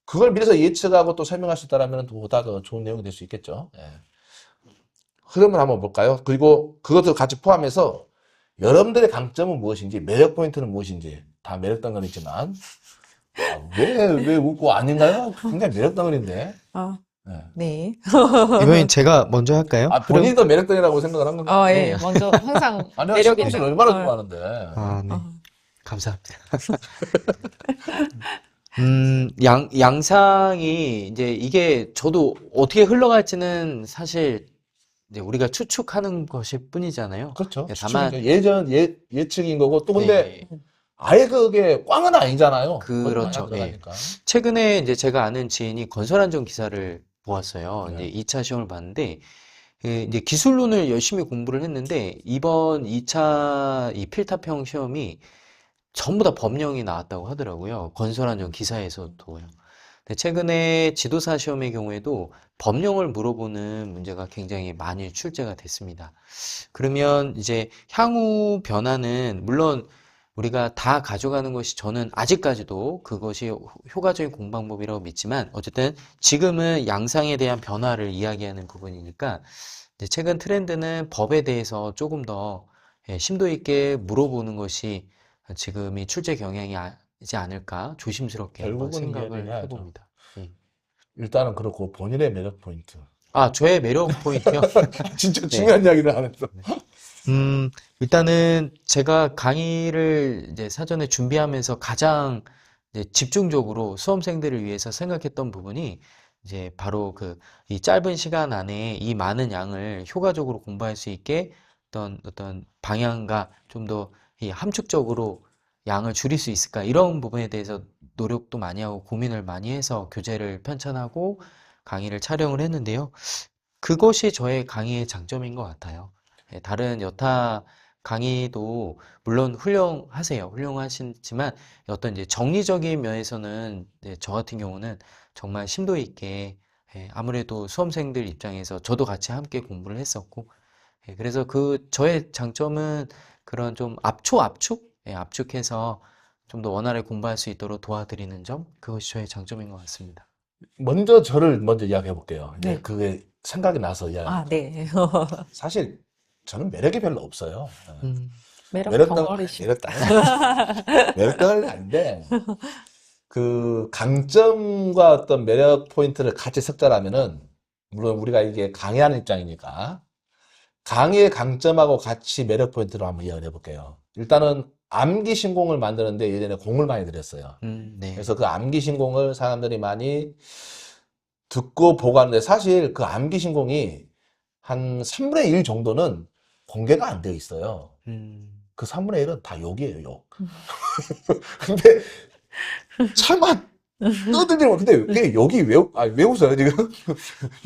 그걸 미리서 예측하고 또 설명할 수 있다라면 보다 더 좋은 내용이 될 수 있겠죠. 예. 흐름을 한번 볼까요? 그리고 그것도 같이 포함해서 여러분들의 강점은 무엇인지, 매력 포인트는 무엇인지, 다 매력 덩어리지만, 왜 웃고 아닌가요? 굉장히 매력 덩어리인데. 아, 예. 네. 이번엔 제가 먼저 할까요? 본인도 매력 덩어리라고 생각을 한 건가요? 예. 먼저 항상 아니, 매력이 신동 씨를 있다. 얼마나 좋아하는데. 아, 네. 어. 감사합니다. 양상이 이제 이게 저도 어떻게 흘러갈지는 사실 이제 우리가 추측하는 것일 뿐이잖아요. 그렇죠. 네, 다만 추측이죠. 예측인 거고, 또 근데 네, 아예 그게 꽝은 아니잖아요. 그렇죠. 거짓말이 들어가니까. 최근에 이제 제가 아는 지인이 건설안전 기사를 보았어요. 네. 이제 2차 시험을 봤는데 이제 기술론을 열심히 공부를 했는데 이번 2차 이 필탑형 시험이 전부 다 법령이 나왔다고 하더라고요. 건설안전 기사에서도요. 근데 최근에 지도사 시험의 경우에도 법령을 물어보는 문제가 굉장히 많이 출제가 됐습니다. 그러면 이제 향후 변화는 물론 우리가 다 가져가는 것이 저는 아직까지도 그것이 효과적인 공방법이라고 믿지만 어쨌든 지금은 양상에 대한 변화를 이야기하는 부분이니까 이제 최근 트렌드는 법에 대해서 조금 더 심도 있게 물어보는 것이 지금이 출제 경향이지 않을까 조심스럽게 한번 결국은 생각을 이해를 해야죠. 해봅니다. 일단은 그렇고, 본인의 매력 포인트. 아, 저의 매력 포인트요? 진짜 중요한 이야기를 안 했어. 일단은 제가 강의를 이제 사전에 준비하면서 가장 이제 집중적으로 수험생들을 위해서 생각했던 부분이 이제 바로 이 짧은 시간 안에 이 많은 양을 효과적으로 공부할 수 있게 어떤 방향과 좀 더 이 함축적으로 양을 줄일 수 있을까 이런 부분에 대해서 노력도 많이 하고 고민을 많이 해서 교재를 편찬하고 강의를 촬영을 했는데요. 그것이 저의 강의의 장점인 것 같아요. 다른 여타 강의도 물론 훌륭하세요. 훌륭하시지만 어떤 이제 정리적인 면에서는 이제 저 같은 경우는 정말 심도 있게 아무래도 수험생들 입장에서 저도 같이 함께 공부를 했었고 그래서 저의 장점은 그런 좀 압축해서 좀 더 원활하게 공부할 수 있도록 도와드리는 점 그것이 저의 장점인 것 같습니다. 저를 먼저 이야기해 볼게요. 이제 네. 그게 생각이 나서 이야기. 아, 네. 사실 저는 매력이 별로 없어요. 매력 매력 덩어리시. 매력 덩어리는 아닌데, 그 강점과 어떤 매력 포인트를 같이 섞자라면은, 물론 우리가 이게 강의하는 입장이니까, 강의의 강점하고 같이 매력 포인트로 한번 이야기를 해볼게요. 일단은 암기 신공을 만드는데 예전에 공을 많이 들였어요. 네. 그래서 그 암기 신공을 사람들이 많이 듣고 보고 하는데, 사실 그 암기 신공이 한 3분의 1 정도는 공개가 안 되어 있어요. 그 3분의 1은 다 욕이에요, 욕. 근데 차마 떠들지만, 근데 왜 욕이 왜 웃어요, 지금?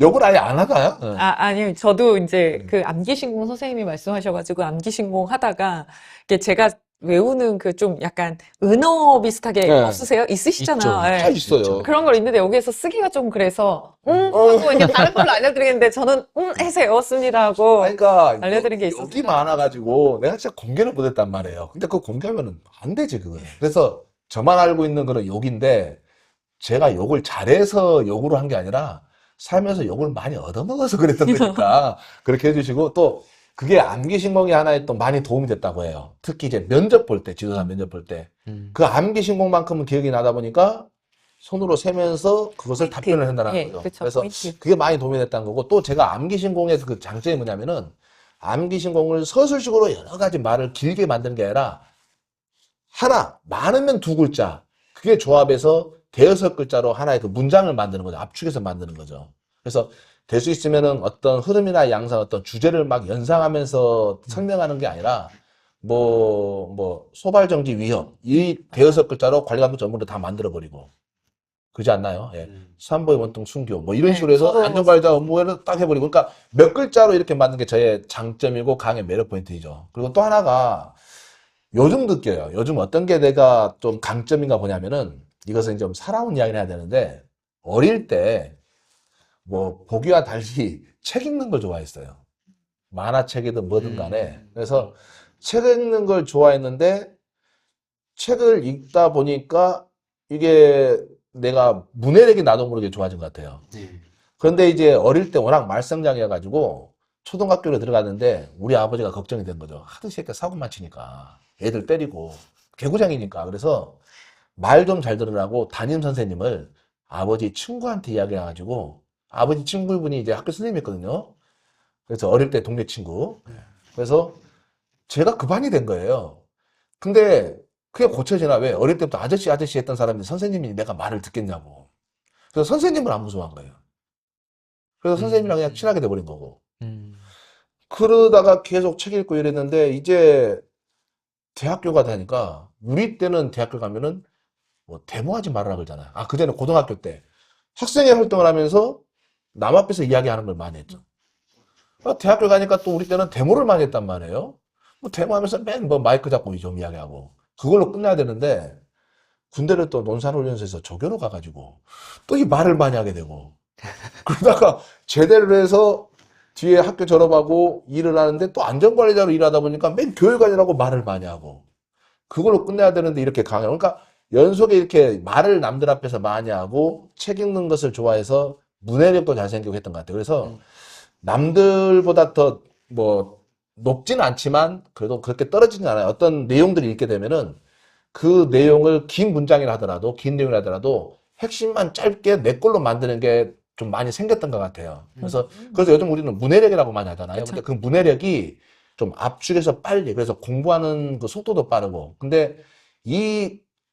욕을 아예 안 하나요? 아니요. 저도 이제 그 암기신공 선생님이 말씀하셔가지고 암기신공 하다가 이게 제가 외우는 그 좀 약간 은어 비슷하게 네. 없으세요? 있으시잖아요. 있죠. 예. 다 있어요. 그런 걸 있는데 여기에서 쓰기가 좀 그래서 하고 이제 다른 걸로 알려드리겠는데 저는 해서 외웠습니다 하고 그러니까 알려드린 게 욕이 있었어요. 많아가지고 내가 진짜 공개를 못했단 말이에요. 근데 그거 공개하면은 안 되지, 그거. 그래서 저만 알고 있는 그런 욕인데, 제가 욕을 잘해서 욕으로 한 게 아니라 살면서 욕을 많이 얻어먹어서 그랬던 거니까 그렇게 해주시고, 또 그게 암기 신공이 하나에 또 많이 도움이 됐다고 해요. 특히 이제 면접 볼 때, 지도사 면접 볼 때. 그 암기 신공만큼은 기억이 나다 보니까 손으로 세면서 그것을 답변을 한다는 예, 거죠. 그렇죠. 그래서 포인트. 그게 많이 도움이 됐다는 거고, 또 제가 암기 신공의 그 장점이 뭐냐면은, 암기 신공을 서술식으로 여러 가지 말을 길게 만드는 게 아니라 많으면 2글자, 그게 조합해서 대여섯 글자로 하나의 그 문장을 만드는 거죠. 압축해서 만드는 거죠. 그래서 될 수 있으면은 어떤 흐름이나 양상, 어떤 주제를 막 연상하면서 설명하는 게 아니라, 소발정지 위협, 이 대여섯 글자로 관리감독 전문을 다 만들어버리고. 그러지 않나요? 예. 수산보의 원통 순교, 이런 네, 식으로 해서 저도 안전관리자 업무를 딱 해버리고. 그러니까 몇 글자로 이렇게 만든 게 저의 장점이고 강의 매력 포인트이죠. 그리고 또 하나가 요즘 느껴요. 요즘 어떤 게 내가 좀 강점인가 보냐면은, 이것은 좀 살아온 이야기를 해야 되는데, 어릴 때, 보기와 달리 책 읽는 걸 좋아했어요. 만화책이든 뭐든 간에. 그래서 책 읽는 걸 좋아했는데, 책을 읽다 보니까 이게 내가 문해력이 나도 모르게 좋아진 것 같아요. 네. 그런데 이제 어릴 때 워낙 말썽장이어가지고 초등학교를 들어갔는데 우리 아버지가 걱정이 된 거죠. 하도 이 새끼 사고만 치니까 애들 때리고 개구장이니까. 그래서 말 좀 잘 들으라고 담임 선생님을 아버지 친구한테 이야기해가지고 아버지 친구분이 이제 학교 선생님이었거든요. 그래서 어릴 때 동네 친구. 그래서 제가 그 반이 된 거예요. 근데 그게 고쳐지나? 왜? 어릴 때부터 아저씨 아저씨 했던 사람이 선생님이 내가 말을 듣겠냐고. 그래서 선생님을 안 무서워한 거예요. 그래서 선생님이랑 그냥 친하게 돼버린 거고. 음. 그러다가 계속 책 읽고 이랬는데 이제 대학교가 되니까 우리 때는 대학교 가면은 뭐 데모하지 말아라 그러잖아요. 아, 그전에 고등학교 때 학생회 활동을 하면서 남 앞에서 이야기하는 걸 많이 했죠. 대학교 가니까 또 우리 때는 데모를 많이 했단 말이에요. 뭐 데모하면서 맨 뭐 마이크 잡고 좀 이야기하고 그걸로 끝나야 되는데 군대를 또 논산훈련소에서 조교로 가가지고 또 이 말을 많이 하게 되고 그러다가 제대를 해서 뒤에 학교 졸업하고 일을 하는데 또 안전관리자로 일하다 보니까 맨 교육관이라고 말을 많이 하고 그걸로 끝내야 되는데 이렇게 강요. 그러니까 연속에 이렇게 말을 남들 앞에서 많이 하고 책 읽는 것을 좋아해서 문해력도 잘생기고 했던 것 같아요. 그래서 남들보다 더 뭐 높지는 않지만 그래도 그렇게 떨어지진 않아요. 어떤 내용들을 읽게 되면은 그 내용을 긴 문장이라 하더라도 긴 내용이라 하더라도 핵심만 짧게 내 걸로 만드는 게 좀 많이 생겼던 것 같아요. 그래서 요즘 우리는 문해력이라고 많이 하잖아요. 그쵸. 근데 그 문해력이 좀 압축해서 빨리 그래서 공부하는 그 속도도 빠르고 근데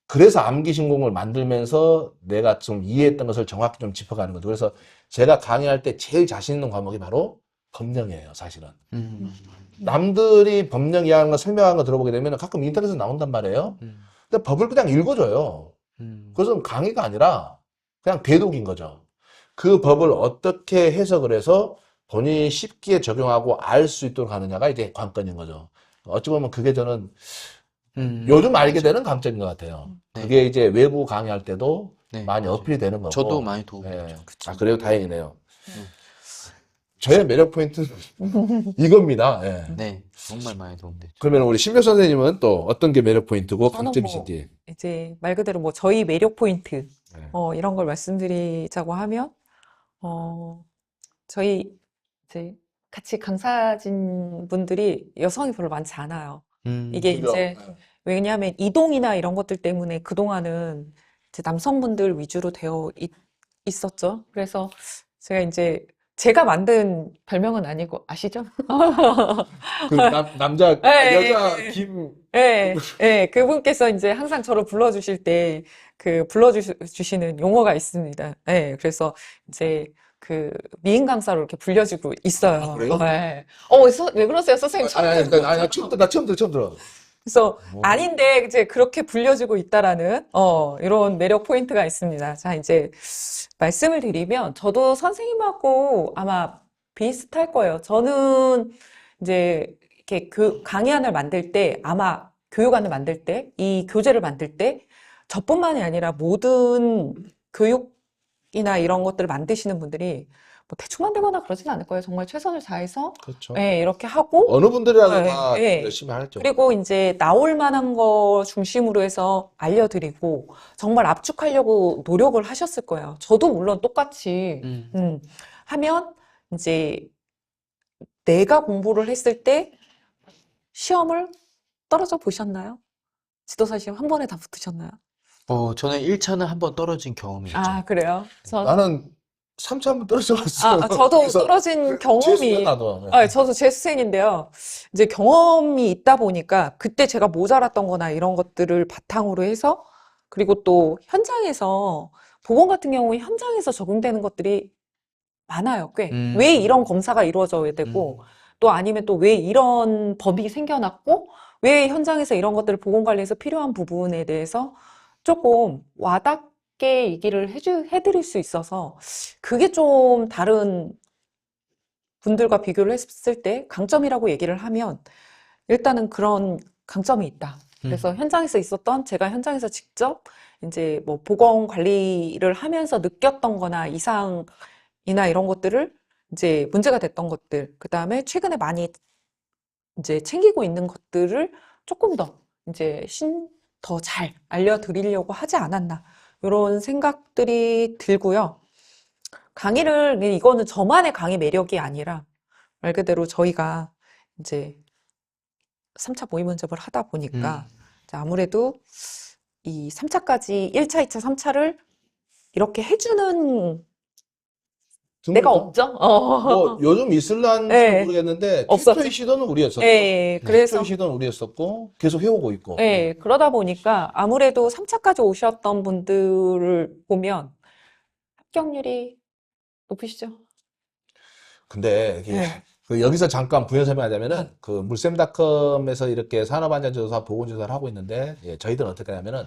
그래서 암기신공을 만들면서 내가 좀 이해했던 것을 정확히 좀 짚어가는 거죠. 그래서 제가 강의할 때 제일 자신 있는 과목이 바로 법령이에요, 사실은. 남들이 법령 이야기하는 거 설명하는 거 들어보게 되면 가끔 인터넷에 나온단 말이에요. 근데 법을 그냥 읽어줘요. 그것은 강의가 아니라 그냥 대독인 거죠. 그 법을 어떻게 해석을 해서 본인이 쉽게 적용하고 알 수 있도록 하느냐가 이제 관건인 거죠. 어찌 보면 그게 저는 요즘 알게 되는 강점인 것 같아요. 네. 그게 이제 외부 강의할 때도 네, 많이 맞아요. 어필이 되는 거고. 저도 많이 도움이 예. 됐죠. 아, 그래요? 다행이네요. 저의 매력 포인트는 이겁니다. 예. 네, 정말 많이 도움됐죠. 그러면 우리 신묘 선생님은 또 어떤 게 매력 포인트고 저는 강점이신지. 이제 말 그대로 뭐 저희 매력 포인트 네. 이런 걸 말씀드리자고 하면 저희 이제 같이 강사진 분들이 여성이 별로 많지 않아요. 이게 그죠? 이제 왜냐하면 이동이나 이런 것들 때문에 그동안은 이제 남성분들 위주로 되어 있었죠. 그래서 제가 이제 제가 만든 별명은 아니고 아시죠? 그 남자, 예, 여자, 예, 김. 예, 예, 그분께서 이제 항상 저를 불러주실 때 그 불러주시는 용어가 있습니다. 예, 그래서 이제 그 미인 강사로 이렇게 불려지고 있어요. 아, 그래요? 예. 왜 그러세요, 선생님? 아니, 처음 들어. 그래서 오. 아닌데 이제 그렇게 불려지고 있다라는 이런 매력 포인트가 있습니다. 자, 이제 말씀을 드리면 저도 선생님하고 아마 비슷할 거예요. 저는 이제 이렇게 그 강의안을 만들 때 아마 교육안을 만들 때 이 교재를 만들 때 저뿐만이 아니라 모든 교육이나 이런 것들을 만드시는 분들이 뭐 대충 만들거나 그러진 않을 거예요. 정말 최선을 다해서 그렇죠. 예, 이렇게 하고 어느 분들이라도 예, 다 예. 열심히 하죠. 그리고 이제 나올 만한 거 중심으로 해서 알려드리고 정말 압축하려고 노력을 하셨을 거예요. 저도 물론 똑같이 하면 이제 내가 공부를 했을 때 시험을 떨어져 보셨나요? 지도사 시험 한 번에 다 붙으셨나요? 저는 1차는 한번 떨어진 경험이 있죠. 아, 그래요? 나는 3차 한번 떨어져봤어. 저도 그래서 떨어진 경험이 재수야, 나도. 저도 재수생인데요. 이제 경험이 있다 보니까 그때 제가 모자랐던 거나 이런 것들을 바탕으로 해서 그리고 또 현장에서 보건 같은 경우에 현장에서 적용되는 것들이 많아요, 꽤. 왜 이런 검사가 이루어져야 되고 또 아니면 또 왜 이런 법이 생겨났고 왜 현장에서 이런 것들을 보건관리에서 필요한 부분에 대해서 조금 와닿게 얘기를 해드릴 수 있어서 그게 좀 다른 분들과 비교를 했을 때 강점이라고 얘기를 하면 일단은 그런 강점이 있다. 그래서 현장에서 있었던 제가 현장에서 직접 이제 뭐 보건 관리를 하면서 느꼈던 거나 이상이나 이런 것들을 이제 문제가 됐던 것들, 그 다음에 최근에 많이 이제 챙기고 있는 것들을 조금 더 이제 더 잘 알려드리려고 하지 않았나. 이런 생각들이 들고요. 이거는 저만의 강의 매력이 아니라 말 그대로 저희가 이제 3차 모의 면접을 하다 보니까 이제 아무래도 이 3차까지 1차, 2차, 3차를 이렇게 해주는 데가 없죠. 뭐 요즘 있을란지 네. 모르겠는데 없었죠. 최초의 시도는 우리였었고 예, 그래서 최초의 시도는 우리였었고 계속 해오고 있고. 예, 그러다 보니까 아무래도 3차까지 오셨던 분들을 보면 합격률이 높으시죠? 근데 이게 네. 그 여기서 잠깐 부연 설명하자면은 그 물샘닷컴에서 이렇게 산업안전조사 보건조사를 하고 있는데 예, 저희들은 어떻게 하냐면은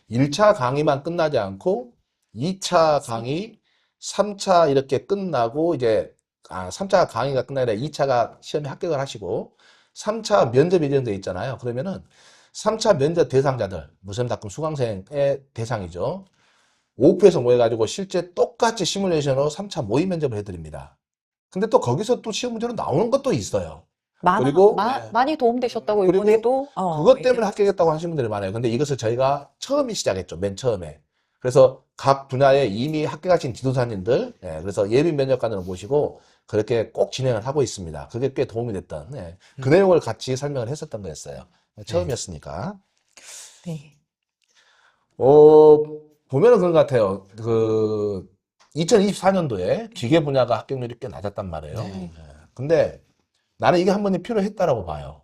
1차 강의만 끝나지 않고 2차 강의, 3차 이렇게 끝나고 이제 3차 강의가 끝나야 2차가 시험에 합격을 하시고 3차 면접 예정돼 있잖아요. 그러면은 3차 면접 대상자들 물샘닷컴 수강생의 대상이죠. 오프에서 모여가지고 실제 똑같이 시뮬레이션으로 3차 모의 면접을 해드립니다. 근데 또 거기서 또 시험 문제로 나오는 것도 있어요. 그리고 많이 도움되셨다고 그리고 이번에도 그것 때문에 합격했다고 하시는 분들이 많아요. 근데 이것을 저희가 처음에 시작했죠. 맨 처음에. 그래서 각 분야에 이미 합격하신 지도사님들, 예, 그래서 예비 면접관을 모시고 그렇게 꼭 진행을 하고 있습니다. 그게 꽤 도움이 됐던, 예, 그 내용을 같이 설명을 했었던 거였어요. 처음이었으니까. 네. 보면은 그런 것 같아요. 2024년도에 기계 분야가 합격률이 꽤 낮았단 말이에요. 네. 예. 근데 나는 이게 한 번이 필요했다라고 봐요.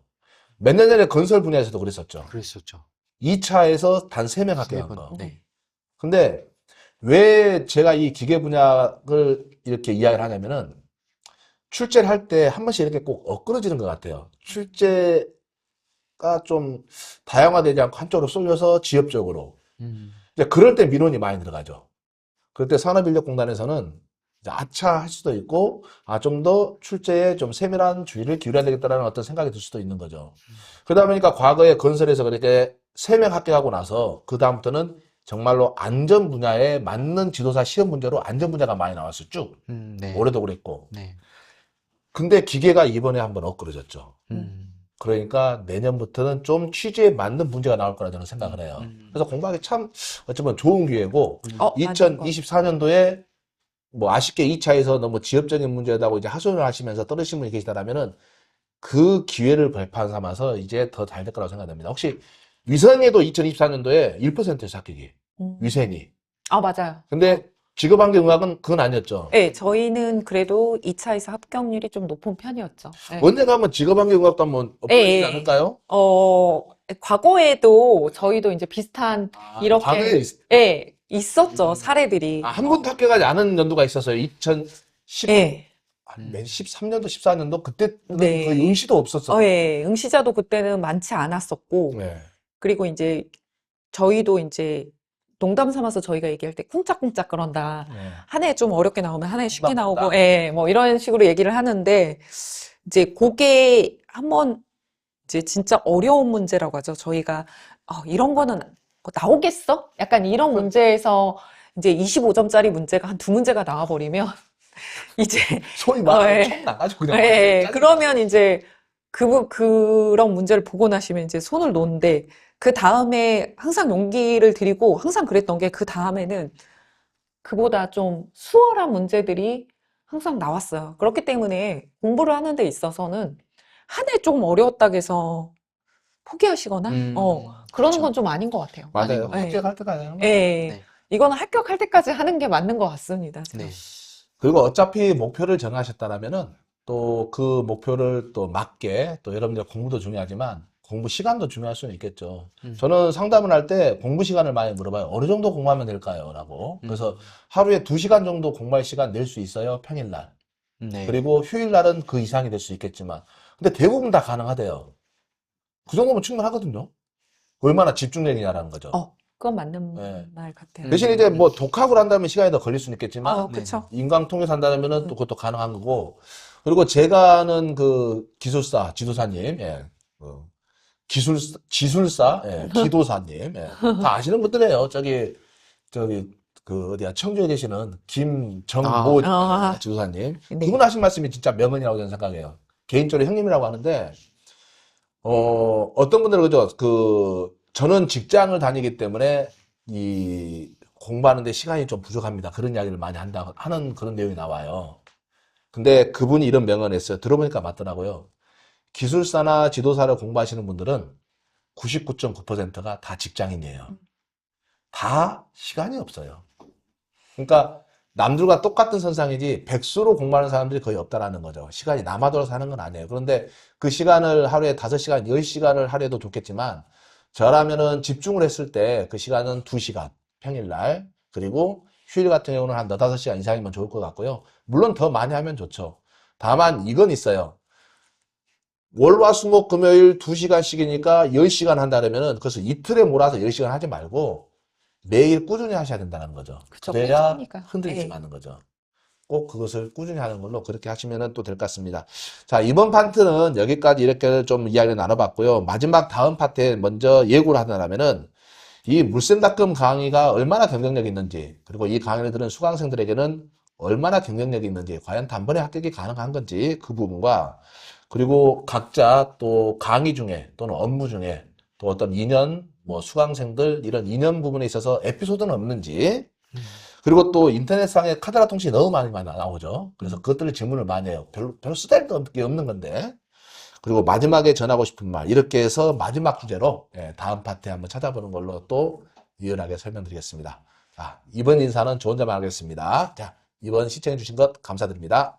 몇 년 전에 건설 분야에서도 그랬었죠. 그랬었죠. 2차에서 단 3명 합격한 번. 거. 네. 근데 왜 제가 이 기계 분야를 이렇게 이야기를 하냐면은 출제를 할 때 한 번씩 이렇게 꼭 엇갈어지는 것 같아요. 출제가 좀 다양화되지 않고 한쪽으로 쏠려서 지역적으로. 이제 그럴 때 민원이 많이 들어가죠. 그럴 때 산업인력공단에서는 이제 아차 할 수도 있고, 좀 더 출제에 좀 세밀한 주의를 기울여야 되겠다라는 어떤 생각이 들 수도 있는 거죠. 그러다 보니까 과거에 건설에서 그렇게 3명 합격하고 나서, 그다음부터는 정말로 안전 분야에 맞는 지도사 시험 문제로 안전 분야가 많이 나왔어요. 쭉. 네. 올해도 그랬고. 네. 근데 기계가 이번에 한번 엇그러졌죠. 음. 그러니까 내년부터는 좀 취지에 맞는 문제가 나올 거라 저는 생각을 해요. 그래서 공부하기 참 어쩌면 좋은 기회고, 맞은 거. 2024년도에 뭐 아쉽게 2차에서 너무 지엽적인 문제다고 이제 하소연을 하시면서 떨어지신 분이 계시다라면은 그 기회를 발판 삼아서 이제 더 잘 될 거라고 생각됩니다. 혹시 위성에도 2024년도에 1%였어요, 합격이. 위생이. 맞아요. 근데 직업환경의학은 그건 아니었죠. 네, 저희는 그래도 2차에서 합격률이 좀 높은 편이었죠. 네. 언젠가 한번 직업환경의학도 한번 엎어지지 않을까요? 과거에도 저희도 이제 비슷한 이렇게 과거에 있었죠, 사례들이. 한 번도 합격하지 않은 연도가 있었어요. 2010, 예. 13년도, 14년도 그때는 네. 거의 응시도 없었어요. 예. 응시자도 그때는 많지 않았었고, 네. 그리고 이제 저희도 이제 농담 삼아서 저희가 얘기할 때 쿵짝쿵짝 그런다. 네. 한 해 좀 어렵게 나오면 한 해 쉽게 금방 나오고, 간다. 예, 뭐 이런 식으로 얘기를 하는데, 이제 그게 한번 이제 진짜 어려운 문제라고 하죠. 저희가, 이런 거는 나오겠어? 약간 이런 문제에서 이제 25점짜리 문제가 한 2문제가 나와버리면, 이제, 소위 말하면 예. 총 나가지고 그냥 예, 짜증나. 그러면 이제 그런 문제를 보고 나시면 이제 손을 놓는데, 그 다음에 항상 용기를 드리고 항상 그랬던 게 그 다음에는 그보다 좀 수월한 문제들이 항상 나왔어요. 그렇기 때문에 공부를 하는 데 있어서는 한 해 조금 어려웠다고 해서 포기하시거나, 그러는 그렇죠. 건 좀 아닌 것 같아요. 맞아요. 네. 합격할 때까지 하는 예, 거예요. 네. 이거는 합격할 때까지 하는 게 맞는 것 같습니다. 네. 그리고 어차피 목표를 정하셨다라면은 또 그 목표를 또 맞게 또 여러분들 공부도 중요하지만 공부 시간도 중요할 수는 있겠죠. 저는 상담을 할 때 공부 시간을 많이 물어봐요. 어느 정도 공부하면 될까요? 라고. 그래서 하루에 2시간 정도 공부할 시간 낼 수 있어요. 평일날. 네. 그리고 휴일날은 그 이상이 될 수 있겠지만. 근데 대부분 다 가능하대요. 그 정도면 충분하거든요. 얼마나 집중력이냐라는 거죠. 그건 맞는 네. 말 같아요. 대신 이제 뭐 독학으로 한다면 시간이 더 걸릴 수는 있겠지만 그쵸. 인강 통해서 한다면은 또 그것도 가능한 거고. 그리고 제가 아는 그 기술사, 지도사님, 기술사, 기도사님, 다 아시는 분들이에요. 어디야, 청주에 계시는 김정모 지도사님. 네. 그분 하신 말씀이 진짜 명언이라고 저는 생각해요. 개인적으로 형님이라고 하는데, 어떤 분들은 그죠, 저는 직장을 다니기 때문에 이 공부하는데 시간이 좀 부족합니다. 그런 이야기를 많이 하는 그런 내용이 나와요. 근데 그분이 이런 명언을 했어요. 들어보니까 맞더라고요. 기술사나 지도사를 공부하시는 분들은 99.9%가 다 직장인이에요. 다 시간이 없어요. 그러니까 남들과 똑같은 선상이지 백수로 공부하는 사람들이 거의 없다라는 거죠. 시간이 남아돌아서 하는 건 아니에요. 그런데 그 시간을 하루에 5시간, 10시간을 하루에도 좋겠지만 저라면은 집중을 했을 때 그 시간은 2시간, 평일날. 그리고 휴일 같은 경우는 한 4-5시간 이상이면 좋을 것 같고요. 물론 더 많이 하면 좋죠. 다만 이건 있어요. 월화수목 금요일 2시간씩이니까 10시간 한다면은 그것을 이틀에 몰아서 10시간 하지 말고 매일 꾸준히 하셔야 된다는 거죠. 그쵸, 그래야 꾸준히가. 흔들리지 예. 않는 거죠. 꼭 그것을 꾸준히 하는 걸로 그렇게 하시면 또 될 것 같습니다. 자, 이번 파트는 여기까지 이렇게 좀 이야기를 나눠봤고요. 마지막 다음 파트에 먼저 예고를 하자면은 이 물샘닷컴 강의가 얼마나 경쟁력이 있는지, 그리고 이 강의를 들은 수강생들에게는 얼마나 경쟁력이 있는지, 과연 단번에 합격이 가능한 건지 그 부분과, 그리고 각자 또 강의 중에 또는 업무 중에 또 어떤 인연, 뭐 수강생들 이런 인연 부분에 있어서 에피소드는 없는지, 그리고 또 인터넷상에 카더라 통신이 너무 많이 나오죠. 그래서 그것들을 질문을 많이 해요. 별로 쓰잘데도 없는 건데. 그리고 마지막에 전하고 싶은 말, 이렇게 해서 마지막 주제로 다음 파트에 한번 찾아보는 걸로 또 유연하게 설명드리겠습니다. 자, 이번 인사는 좋은 점만 하겠습니다. 자, 이번 시청해 주신 것 감사드립니다.